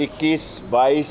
21, 22,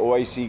OIC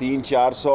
300-400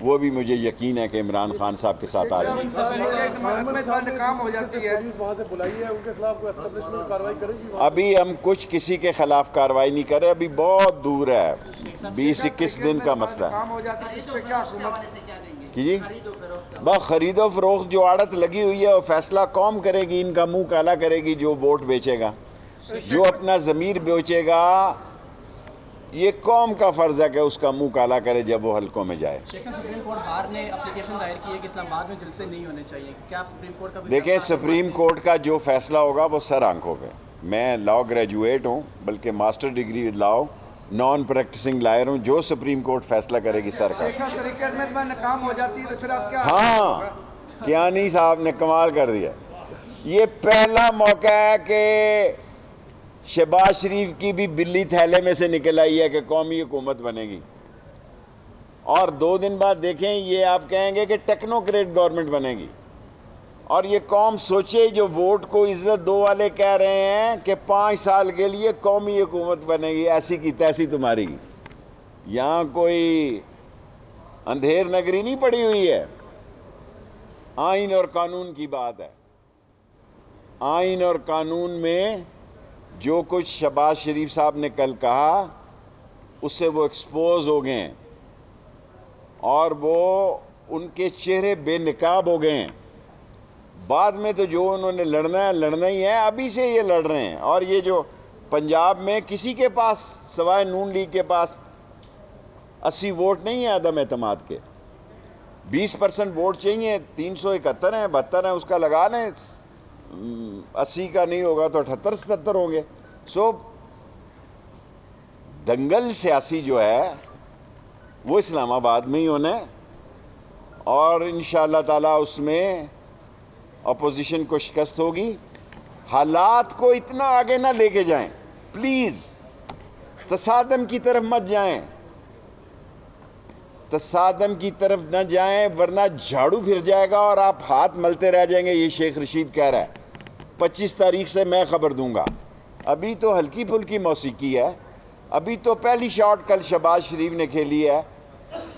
وہ بھی مجھے یقین ہے کہ عمران خان صاحب کے ساتھ آ جائیں گے. ابھی ہم کچھ کسی کے خلاف کارروائی نہیں کر رہے, ابھی بہت دور ہے, 20-21 دن کا مسئلہ ہے. جی بس خرید و فروخت جو عادت لگی ہوئی ہے وہ فیصلہ قوم کرے گی, ان کا منہ کالا کرے گی جو ووٹ بیچے گا, جو اپنا ضمیر بیچے گا. یہ قوم کا فرض ہے کہ اس کا منہ کالا کرے جب وہ حلقوں میں جائے. سپریم کورٹ بار نے اپلیکیشن دائر کی ہے کہ اسلام آباد میں جلسے نہیں ہونے چاہیے, کیا آپ سپریم کورٹ کا دیکھیں سپریم کورٹ کا جو فیصلہ ہوگا وہ سر آنکھوں پہ. میں لاء گریجویٹ ہوں, بلکہ master degree with law, non practicing lawyer ہوں. جو سپریم کورٹ فیصلہ کرے گی سر کا. ناکام ہو جاتی ہے تو پھر آپ کیا؟ ہاں کیانی صاحب نے کمال کر دیا. یہ پہلا موقع ہے کہ شہباز شریف کی بھی بلی تھیلے میں سے نکل آئی ہے کہ قومی حکومت بنے گی, اور 2 دن بعد دیکھیں یہ آپ کہیں گے کہ ٹیکنوکریٹ گورنمنٹ بنے گی. اور یہ قوم سوچے جو ووٹ کو عزت دو والے کہہ رہے ہیں کہ 5 سال کے لیے قومی حکومت بنے گی, ایسی کی تیسی تمہاری. یہاں کوئی اندھیر نگری نہیں پڑی ہوئی ہے, آئین اور قانون کی بات ہے. آئین اور قانون میں جو کچھ شہباز شریف صاحب نے کل کہا اس سے وہ ایکسپوز ہو گئے ہیں, اور وہ ان کے چہرے بے نقاب ہو گئے ہیں. بعد میں تو جو انہوں نے لڑنا ہے لڑنا ہی ہے, ابھی سے یہ لڑ رہے ہیں. اور یہ جو پنجاب میں کسی کے پاس سوائے نون لیگ کے پاس 80 ووٹ نہیں ہیں عدم اعتماد کے, 20% ووٹ چاہیے. 371 ہیں, 72 ہیں, اس کا لگا لیں. 80 کا نہیں ہوگا تو 78-77 ہوں گے. سو دنگل سیاسی جو ہے وہ اسلام آباد میں ہی ہونا ہے, اور انشاءاللہ تعالیٰ اس میں اپوزیشن کو شکست ہوگی. حالات کو اتنا آگے نہ لے کے جائیں پلیز, تصادم کی طرف مت جائیں, تصادم کی طرف نہ جائیں ورنہ جھاڑو پھر جائے گا اور آپ ہاتھ ملتے رہ جائیں گے. یہ شیخ رشید کہہ رہا ہے 25 تاریخ سے میں خبر دوں گا. ابھی تو ہلکی پھلکی موسیقی ہے, ابھی تو پہلی شاٹ کل شہباز شریف نے کھیلی ہے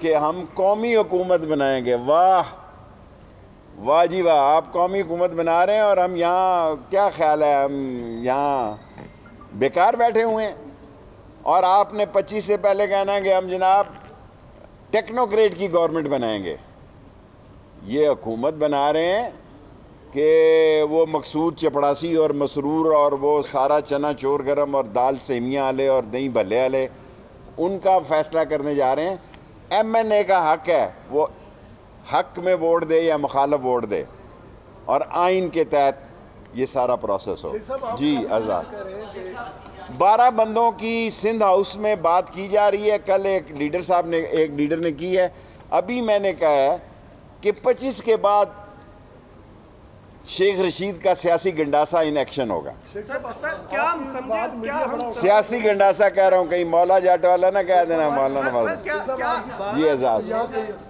کہ ہم قومی حکومت بنائیں گے. واہ واہ جی واہ, آپ قومی حکومت بنا رہے ہیں اور ہم یہاں کیا خیال ہے ہم یہاں بیکار بیٹھے ہوئے ہیں. اور آپ نے 25 سے پہلے کہنا ہے کہ ہم جناب ٹیکنوکریٹ کی گورنمنٹ بنائیں گے. یہ حکومت بنا رہے ہیں کہ وہ مقصود چپڑاسی اور مسرور اور وہ سارا چنا چور گرم اور دال سیمیاں والے اور دہی بھلے والے ان کا فیصلہ کرنے جا رہے ہیں. ایم این اے کا حق ہے وہ حق میں ووٹ دے یا مخالف ووٹ دے, اور آئین کے تحت یہ سارا پروسیس ہو. جی آزاد 12 بندوں کی سندھ ہاؤس میں بات کی جا رہی ہے. کل ایک لیڈر نے کی ہے. ابھی میں نے کہا ہے کہ 25 کے بعد شیخ رشید کا سیاسی گنڈاسا ان ایکشن ہوگا. سیاسی گنڈاسا کہہ رہا ہوں, کہیں مولا جاٹ والا نہ کہہ دینا مولانا فاضل. جی اعزاز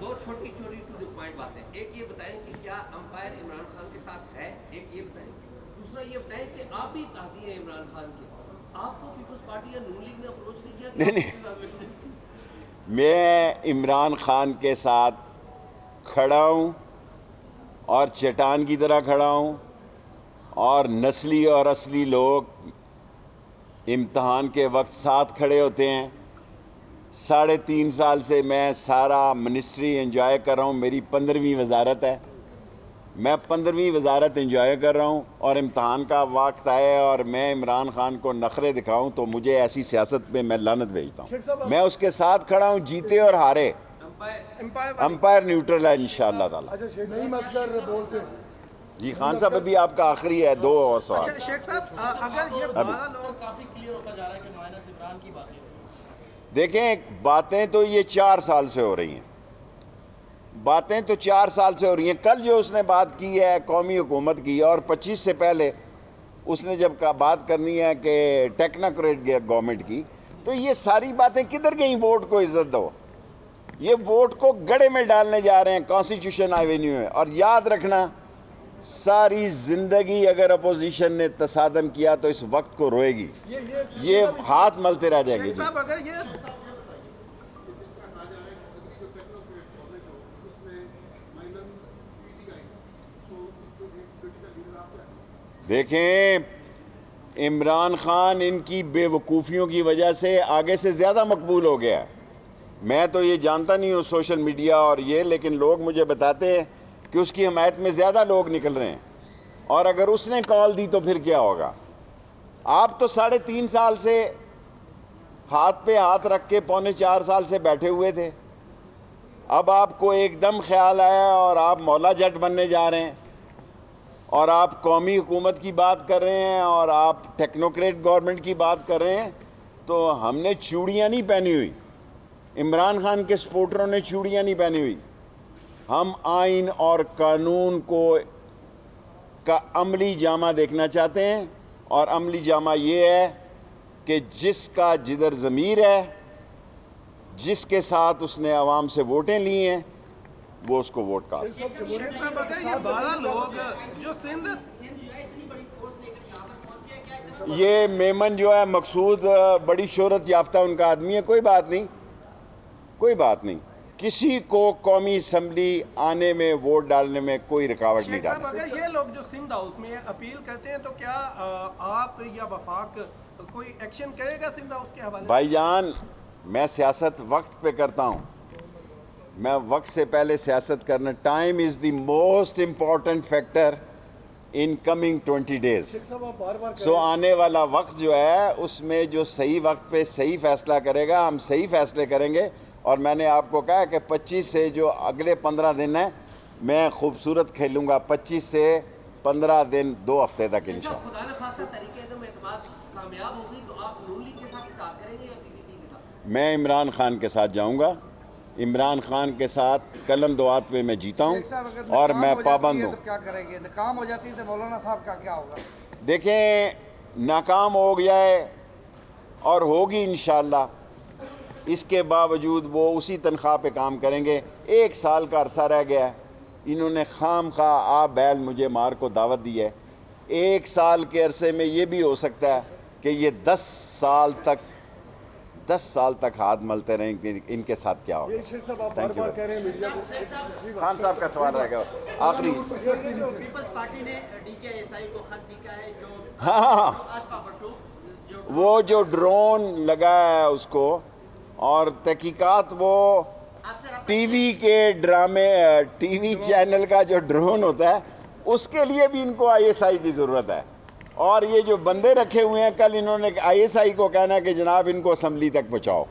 2 چھوٹی پوائنٹ باتیں. ایک یہ بتائیں کہ کیا امپائر عمران خان کے ساتھ ہے, ایک یہ بتائیں. دوسرا یہ بتائیں کہ آپ بھی تازی ہیں عمران خان کے, آپ کو پیپلز پارٹی یا نون لیگ نے اپروچ نہیں کیا؟ نہیں, میں عمران خان کے ساتھ کھڑا ہوں اور چٹان کی طرح کھڑا ہوں, اور نسلی اور اصلی لوگ امتحان کے وقت ساتھ کھڑے ہوتے ہیں. 3.5 سال سے میں سارا منسٹری انجوائے کر رہا ہوں. میری 15ویں وزارت ہے, میں 15ویں وزارت انجوائے کر رہا ہوں, اور امتحان کا وقت آئے اور میں عمران خان کو نخرے دکھاؤں تو مجھے ایسی سیاست پہ میں لعنت بھیجتا ہوں. میں اس کے ساتھ کھڑا ہوں, جیتے اور ہارے. امپائر نیوٹرل ہے انشاءاللہ تعالی. جی خان صاحب ابھی آپ کا آخری ہے 2 سوال. شیخ صاحب اگر یہ 12 لوگ کافی کلیئر ہوتا جا رہا ہے کہ مائنس عمران کی باتیں, دیکھیں باتیں تو یہ 4 سال سے ہو رہی ہیں, باتیں تو 4 سال سے ہو رہی ہیں. کل جو اس نے بات کی ہے قومی حکومت کی, اور 25 سے پہلے اس نے جب بات کرنی ہے کہ ٹیکنوکریٹ گورنمنٹ کی, تو یہ ساری باتیں کدھر گئیں؟ ووٹ کو عزت دو. یہ ووٹ کو گڑے میں ڈالنے جا رہے ہیں کانسٹیٹیوشن ایونیو میں. اور یاد رکھنا ساری زندگی اگر اپوزیشن نے تصادم کیا تو اس وقت کو روئے گی, یہ ہاتھ ملتے رہ جائیں گے. جی دیکھیں عمران خان ان کی بے وقوفیوں کی وجہ سے آگے سے زیادہ مقبول ہو گیا ہے. میں تو یہ جانتا نہیں ہوں سوشل میڈیا اور یہ، لیکن لوگ مجھے بتاتے ہیں کہ اس کی حمایت میں زیادہ لوگ نکل رہے ہیں. اور اگر اس نے کال دی تو پھر کیا ہوگا؟ آپ تو 3.5 سال سے ہاتھ پہ ہاتھ رکھ کے 3.25 سال سے بیٹھے ہوئے تھے. اب آپ کو ایک دم خیال آیا اور آپ مولا جٹ بننے جا رہے ہیں، اور آپ قومی حکومت کی بات کر رہے ہیں، اور آپ ٹیکنوکریٹ گورنمنٹ کی بات کر رہے ہیں. تو ہم نے چوڑیاں نہیں پہنی ہوئی، عمران خان کے سپورٹروں نے چوڑیاں نہیں پہنی ہوئی. ہم آئین اور قانون کا عملی جامہ دیکھنا چاہتے ہیں، اور عملی جامہ یہ ہے کہ جس کا جدر ضمیر ہے، جس کے ساتھ اس نے عوام سے ووٹیں لی ہیں، وہ اس کو ووٹ کاسٹ. یہ میمن جو ہے مقصود بڑی شہرت یافتہ ان کا آدمی ہے. کوئی بات نہیں، کسی کو قومی اسمبلی آنے میں ووٹ ڈالنے میں کوئی رکاوٹ نہیں ڈالتی. اگر یہ لوگ جو سندھ ہاؤس میں اپیل کرتے ہیں تو کیا آپ یا وفاق کوئی ایکشن کرے گا سندھ ہاؤس کے حوالے؟ بھائی جان، میں سیاست وقت پہ کرتا ہوں. میں وقت سے پہلے سیاست کرنا. Time is the most important factor in coming 20 days. سو آنے والا وقت جو ہے اس میں جو صحیح وقت پہ صحیح فیصلہ کرے گا، ہم صحیح فیصلے کریں گے. اور میں نے آپ کو کہا کہ 25 سے جو اگلے 15 دن ہیں میں خوبصورت کھیلوں گا. 25 سے 15 دن 2 ہفتے تک انشاءاللہ. خدا نہ خاصہ طریقے سے اعتماد کامیاب ہوگی تو آپ نون لیگ کے ساتھ اتحاد کریں گے یا پی ڈی پی کے ساتھ؟ میں عمران خان کے ساتھ جاؤں گا. عمران خان کے ساتھ قلم دعات پہ میں جیتا ہوں اور میں پابند ہوں. کیا کریں گے؟ ناکام ہو جاتی ہے تو مولانا صاحب کا کیا ہوگا؟ دیکھیں، ناکام ہو جائے اور ہوگی انشاءاللہ، اس کے باوجود وہ اسی تنخواہ پہ کام کریں گے. 1 سال کا عرصہ رہ گیا ہے. انہوں نے خام خواہ آ بیل مجھے مار کو دعوت دی ہے. 1 سال کے عرصے میں یہ بھی ہو سکتا ہے کہ یہ 10 سال تک ہاتھ ملتے رہیں کہ ان کے ساتھ کیا ہوگا. خان صاحب کا سوال رہ گیا آخری. پیپلز پارٹی نے ڈی کے ایس آئی کو خط لکھا ہے جو ہاں، وہ جو ڈرون لگا ہے اس کو، اور تحقیقات وہ ٹی وی کے ڈرامے، ٹی وی چینل کا جو ڈرون ہوتا ہے اس کے لیے بھی ان کو ISI کی ضرورت ہے. اور یہ جو بندے رکھے ہوئے ہیں، کل انہوں نے ISI کو کہنا ہے کہ جناب ان کو اسمبلی تک پہنچاؤ.